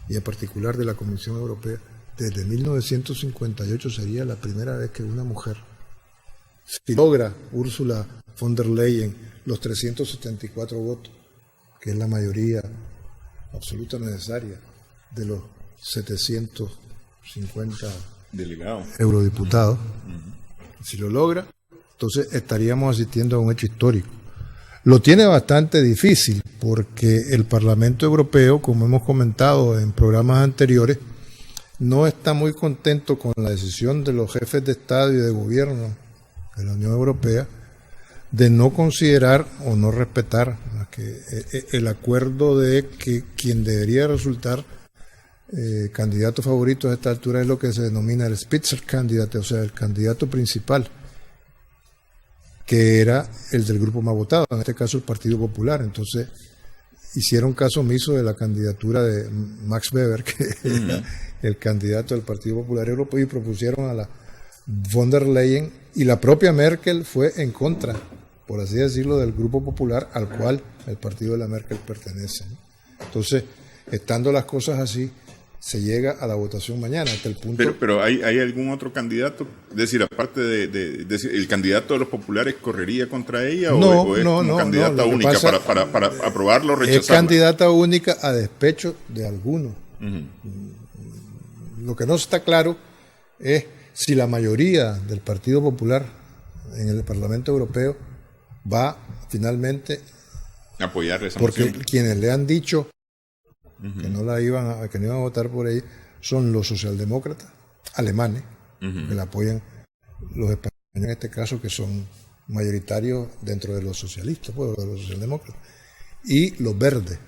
y en particular de la Comisión Europea, desde 1958 sería la primera vez que una mujer, si logra Ursula von der Leyen los 374 votos, que es la mayoría absoluta necesaria de los 750 delegados, eurodiputados, si lo logra, entonces estaríamos asistiendo a un hecho histórico. Lo tiene bastante difícil porque el Parlamento Europeo, como hemos comentado en programas anteriores, no está muy contento con la decisión de los jefes de Estado y de gobierno de la Unión Europea de no considerar o no respetar el acuerdo de que quien debería resultar candidato favorito a esta altura es lo que se denomina el Spitzenkandidat, o sea, el candidato principal, que era el del grupo más votado, en este caso el Partido Popular. Entonces hicieron caso omiso de la candidatura de Max Weber, que era el candidato del Partido Popular Europeo, y propusieron a la von der Leyen, y la propia Merkel fue en contra, por así decirlo, del grupo popular al cual el partido de la Merkel pertenece. Entonces, estando las cosas así, se llega a la votación mañana, hasta el punto... Pero ¿hay algún otro candidato? Es decir, aparte de ¿el candidato de los populares correría contra ella o es candidata única para aprobarlo o rechazarla? Es candidata única a despecho de algunos. Lo que no está claro es si la mayoría del Partido Popular en el Parlamento Europeo va finalmente a apoyar esa porque moción. Quienes le han dicho que no iban a votar por ella son los socialdemócratas alemanes, que la apoyan, los españoles en este caso, que son mayoritarios dentro de los socialistas, pues, de los socialdemócratas, y los verdes,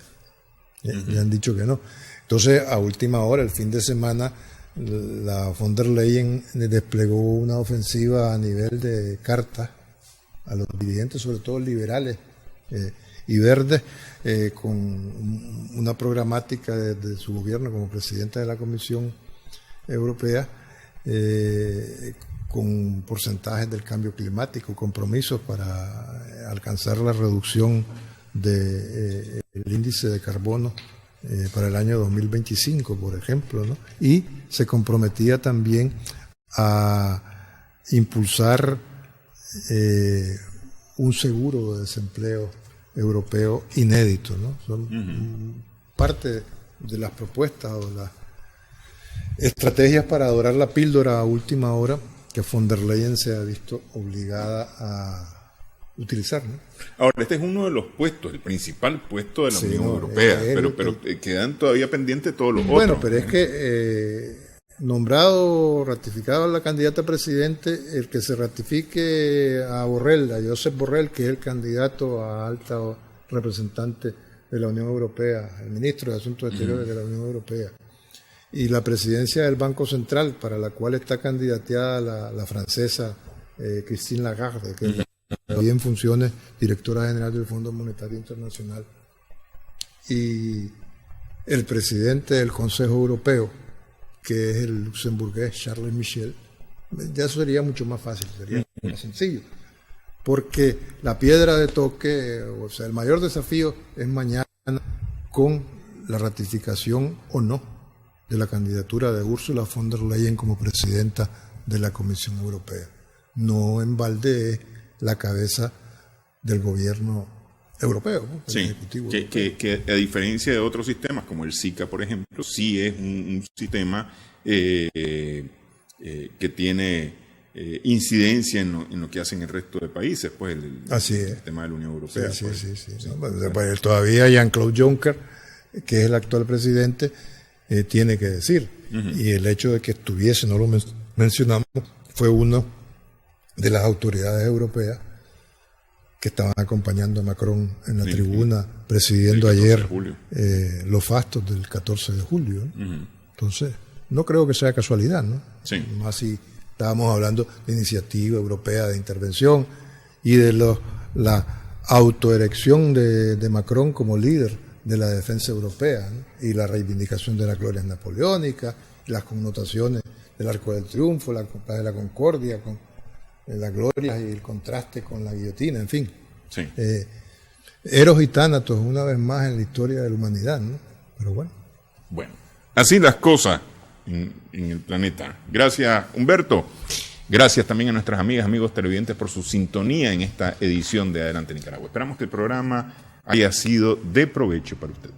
le han dicho que no. Entonces, a última hora, el fin de semana, la von der Leyen desplegó una ofensiva a nivel de cartas a los dirigentes, sobre todo liberales y verdes, con una programática de su gobierno como presidenta de la Comisión Europea, con porcentajes del cambio climático, compromisos para alcanzar la reducción del índice de carbono para el año 2025, por ejemplo, ¿no? Y se comprometía también a impulsar un seguro de desempleo europeo inédito, ¿no? Son parte de las propuestas o las estrategias para dorar la píldora a última hora que von der Leyen se ha visto obligada a utilizar, ¿no? Ahora, este es uno de los puestos, el principal puesto de la Unión Europea, pero quedan todavía pendientes todos los otros. Bueno, pero es que nombrado, ratificado la candidata a presidente, el que se ratifique a Borrell, a Josep Borrell, que es el candidato a alto representante de la Unión Europea, el ministro de Asuntos Exteriores de la Unión Europea, y la presidencia del Banco Central, para la cual está candidateada la francesa Christine Lagarde, que es en funciones directora general del Fondo Monetario Internacional, y el presidente del Consejo Europeo, que es el luxemburgués Charles Michel, ya eso sería mucho más fácil, sería más sencillo, porque la piedra de toque, o sea, el mayor desafío es mañana con la ratificación o no de la candidatura de Ursula von der Leyen como presidenta de la Comisión Europea. No en balde es la cabeza del gobierno europeo, ¿no? Sí, ejecutivo que a diferencia de otros sistemas como el SICA, por ejemplo, sí es un sistema que tiene incidencia en lo que hacen el resto de países, pues el sistema de la Unión Europea. Sí. Bueno, todavía Jean-Claude Juncker, que es el actual presidente, tiene que decir. Y el hecho de que estuviese, no lo mencionamos, fue uno de las autoridades europeas que estaban acompañando a Macron en la tribuna, presidiendo ayer los fastos del 14 de julio. Entonces, no creo que sea casualidad, ¿no? Sí. Más si estábamos hablando de iniciativa europea de intervención y de la autoerección de Macron como líder de la defensa europea, ¿no? Y la reivindicación de las glorias napoleónicas, las connotaciones del Arco del Triunfo, la de la Concordia, con las glorias y el contraste con la guillotina, en fin. Sí. Eros y Tánatos, una vez más en la historia de la humanidad, ¿no? Pero bueno. Bueno, así las cosas en el planeta. Gracias, Humberto. Gracias también a nuestras amigas, amigos televidentes por su sintonía en esta edición de Adelante Nicaragua. Esperamos que el programa haya sido de provecho para usted.